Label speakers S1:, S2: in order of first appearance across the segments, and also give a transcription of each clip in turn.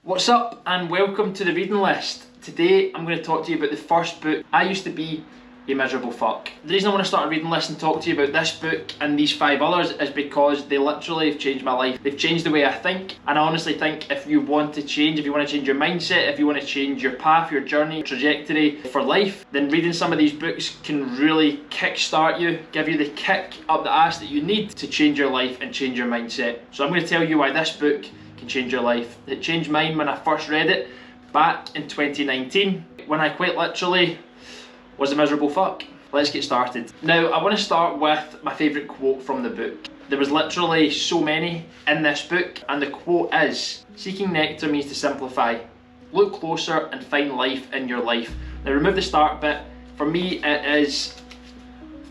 S1: What's up and welcome to the reading list. Today I'm going to talk to you about the first book. I used to be a miserable fuck. The reason I want to start a reading list and talk to you about this book and these 5 others is because they literally have changed my life. They've changed the way I think, and I honestly think if you want to change, if you want to change your mindset, if you want to change your path, your journey, trajectory for life, then reading some of these books can really kickstart you, give you the kick up the ass that you need to change your life and change your mindset. So I'm going to tell you why this book can change your life. It changed mine when I first read it back in 2019, when I quite literally was a miserable fuck. Let's get started. Now, I want to start with my favourite quote from the book. There was literally so many in this book, and the quote is, "Seeking nectar means to simplify. Look closer and find life in your life." Now remove the start bit. For me it is,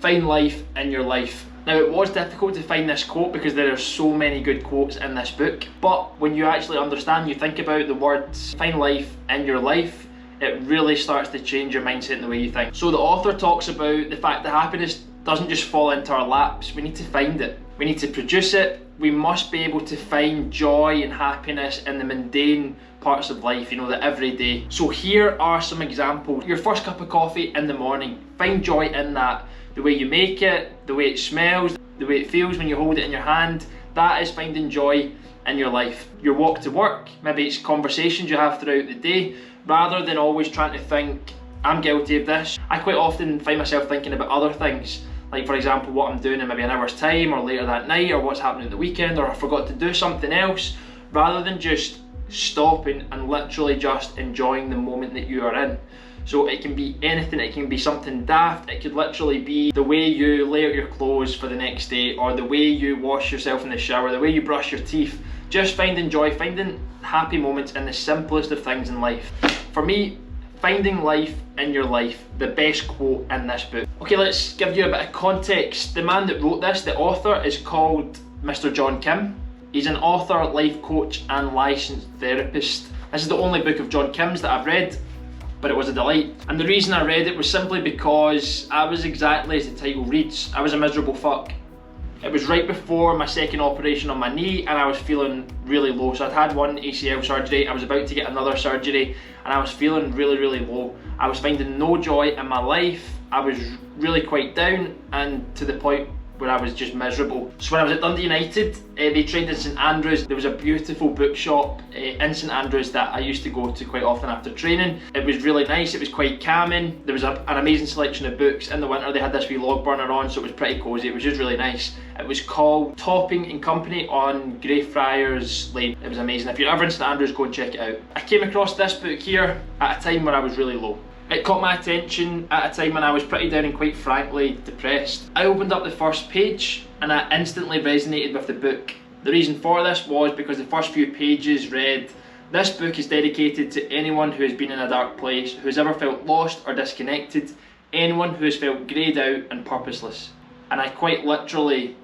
S1: find life in your life. Now, it was difficult to find this quote because there are so many good quotes in this book, but when you actually understand, you think about the words find life in your life, it really starts to change your mindset and the way you think. So the author talks about the fact that happiness doesn't just fall into our laps. We need to find it. We need to produce it. We must be able to find joy and happiness in the mundane parts of life, you know, the everyday. So here are some examples. Your first cup of coffee in the morning, find joy in that. The way you make it, the way it smells, the way it feels when you hold it in your hand, that is finding joy in your life. Your walk to work, maybe it's conversations you have throughout the day, rather than always trying to think, I'm guilty of this. I quite often find myself thinking about other things, like for example what I'm doing in maybe an hour's time or later that night, or what's happening at the weekend, or I forgot to do something else, rather than just stopping and literally just enjoying the moment that you are in. So it can be anything, it can be something daft, it could literally be the way you lay out your clothes for the next day, or the way you wash yourself in the shower, the way you brush your teeth. Just finding joy, finding happy moments in the simplest of things in life. For me, finding life in your life, the best quote in this book. Okay, let's give you a bit of context. The man that wrote this, the author, is called Mr. John Kim. He's an author, life coach and licensed therapist. This is the only book of John Kim's that I've read, but it was a delight. And the reason I read it was simply because I was exactly as the title reads. I was a miserable fuck. It was right before my second operation on my knee, and I was feeling really low. So I'd had one ACL surgery, I was about to get another surgery, and I was feeling really low. I was finding no joy in my life. I was really quite down, and to the point where I was just miserable. So when I was at Dundee United, they trained in St Andrews. There was a beautiful bookshop in St Andrews that I used to go to quite often after training. It was really nice, it was quite calming. There was an amazing selection of books. In the winter they had this wee log burner on, so it was pretty cosy, it was just really nice. It was called Topping and Company on Greyfriars Lane. It was amazing. If you're ever in St Andrews, go and check it out. I came across this book here at a time when I was really low. It caught my attention at a time when I was pretty down and quite frankly depressed. I opened up the first page and I instantly resonated with the book. The reason for this was because the first few pages read, "This book is dedicated to anyone who has been in a dark place, who has ever felt lost or disconnected, anyone who has felt greyed out and purposeless." And I quite literally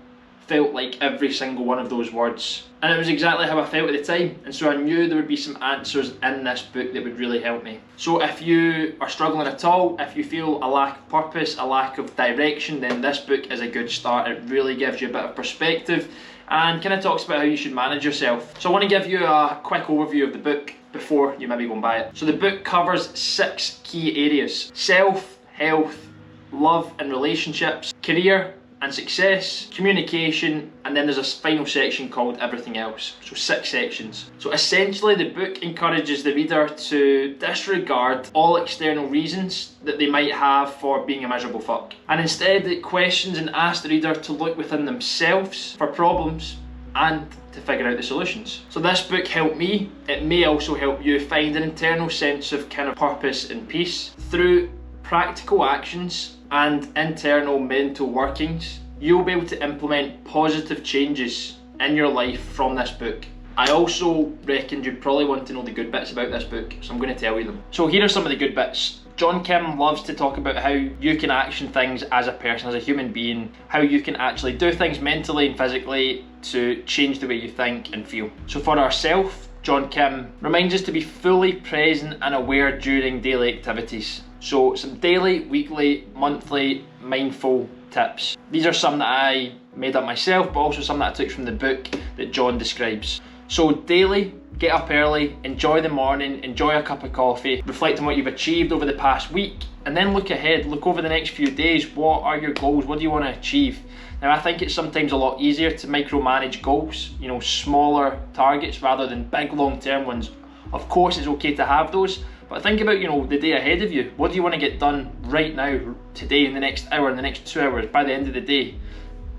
S1: felt like every single one of those words. And it was exactly how I felt at the time, and so I knew there would be some answers in this book that would really help me. So if you are struggling at all, if you feel a lack of purpose, a lack of direction, then this book is a good start. It really gives you a bit of perspective and kind of talks about how you should manage yourself. So I want to give you a quick overview of the book before you maybe go and buy it. So the book covers 6 key areas: self, health, love and relationships, career and success, communication, and then there's a final section called everything else. So 6 sections. So essentially the book encourages the reader to disregard all external reasons that they might have for being a miserable fuck. And instead it questions and asks the reader to look within themselves for problems and to figure out the solutions. So this book helped me. It may also help you find an internal sense of kind of purpose and peace through practical actions and internal mental workings. You'll be able to implement positive changes in your life from this book. I also reckon you'd probably want to know the good bits about this book, so I'm going to tell you them. So here are some of the good bits. John Kim loves to talk about how you can action things as a person, as a human being, how you can actually do things mentally and physically to change the way you think and feel. So for ourselves, John Kim reminds us to be fully present and aware during daily activities. So some daily, weekly, monthly, mindful tips. These are some that I made up myself, but also some that I took from the book that John describes. So daily, get up early, enjoy the morning, enjoy a cup of coffee, reflect on what you've achieved over the past week, and then look ahead, look over the next few days. What are your goals? What do you want to achieve? Now, I think it's sometimes a lot easier to micromanage goals, you know, smaller targets rather than big long-term ones. Of course, it's okay to have those, but think about, you know, the day ahead of you. What do you want to get done right now, today, in the next hour, in the next 2 hours, by the end of the day?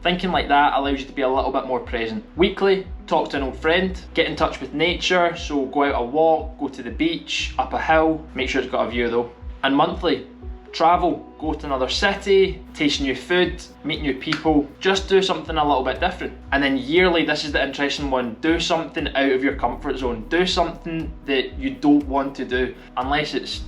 S1: Thinking like that allows you to be a little bit more present. Weekly, talk to an old friend, get in touch with nature, so go out a walk, go to the beach, up a hill, make sure it's got a view though. And monthly, travel, go to another city, taste new food, meet new people, just do something a little bit different. And then yearly, this is the interesting one, do something out of your comfort zone. Do something that you don't want to do, unless it's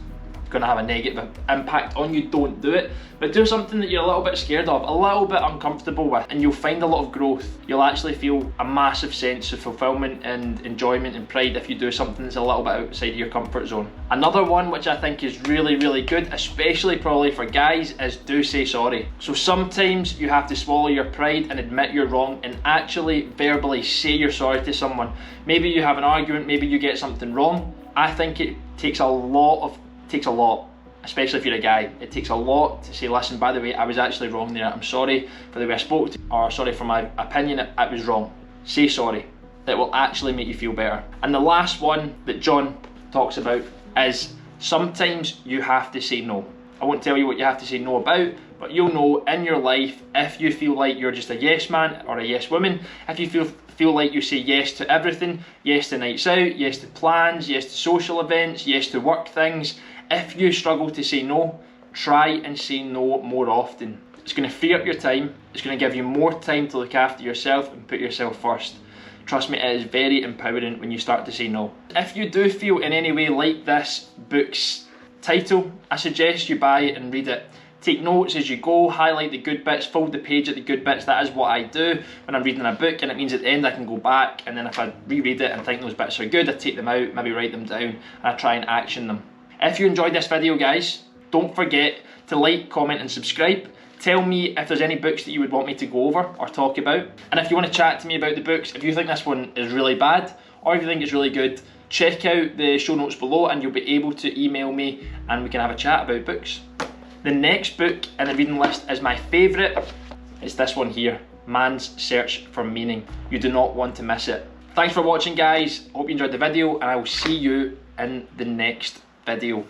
S1: going to have a negative impact on you, don't do it. But do something that you're a little bit scared of, a little bit uncomfortable with, and you'll find a lot of growth. You'll actually feel a massive sense of fulfillment and enjoyment and pride if you do something that's a little bit outside of your comfort zone. Another one which I think is really, really good, especially probably for guys, is do say sorry. So sometimes you have to swallow your pride and admit you're wrong and actually verbally say you're sorry to someone. Maybe you have an argument, maybe you get something wrong. I think it takes a lot, especially if you're a guy. It takes a lot to say, listen, by the way, I was actually wrong there. I'm sorry for the way I spoke to you, or sorry for my opinion, it was wrong. Say sorry. It will actually make you feel better. And the last one that John talks about is sometimes you have to say no. I won't tell you what you have to say no about, but you'll know in your life if you feel like you're just a yes man or a yes woman, if you feel like you say yes to everything, yes to nights out, yes to plans, yes to social events, yes to work things. If you struggle to say no, try and say no more often. It's going to free up your time, it's going to give you more time to look after yourself and put yourself first. Trust me, it is very empowering when you start to say no. If you do feel in any way like this book's title, I suggest you buy it and read it. Take notes as you go, highlight the good bits, fold the page at the good bits. That is what I do when I'm reading a book, and it means at the end I can go back, and then if I reread it and think those bits are good, I take them out, maybe write them down, and I try and action them. If you enjoyed this video, guys, don't forget to like, comment and subscribe. Tell me if there's any books that you would want me to go over or talk about. And if you want to chat to me about the books, if you think this one is really bad or if you think it's really good, check out the show notes below and you'll be able to email me and we can have a chat about books. The next book in the reading list is my favourite. It's this one here, Man's Search for Meaning. You do not want to miss it. Thanks for watching, guys. I hope you enjoyed the video and I will see you in the next video.